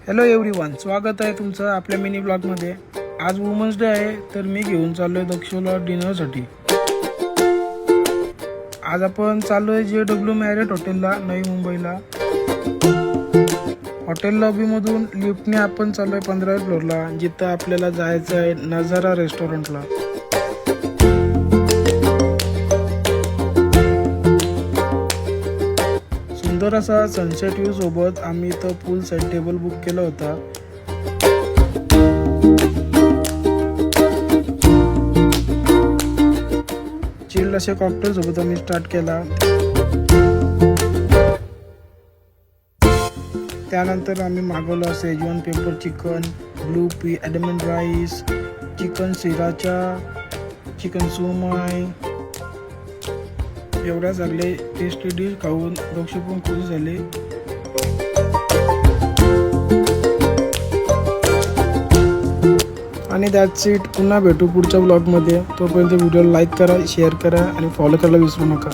Hello everyone, स्वागत आहे तुमचं आपल्या मिनी ब्लॉगमध्ये। आज वुमन्स डे आहे, तर मी घेऊन चाललोय दक्षला डिनरसाठी। आज आपण चाललोय JW मॅरियट हॉटेलला, नवी मुंबईला। हॉटेल लॉबीमधून लिफ्टने आपण चाललोय 15व्या फ्लोअरला, जिथं आपल्याला जायचं आहे नजारा रेस्टॉरंटला। सुंदर असा सनसेट व्ह्यू सोबत आम्ही इथं पूल साइड टेबल बुक केला होता। चिल्ड असे कॉकटेल सोबत आम्ही स्टार्ट केला। त्यानंतर आम्ही मागवलं Schezwan pepper chicken, blue pea Edmund rice, chicken sriracha, chicken shumai, एवढ्या सगळे टेस्टी डिश खाऊन दोघे पण खुश झाले। आणि दॅट्स इट, पुन्हा भेटू पुढच्या ब्लॉगमध्ये। तोपर्यंत व्हिडिओला लाईक करा, शेअर करा आणि फॉलो करायला विसरू नका।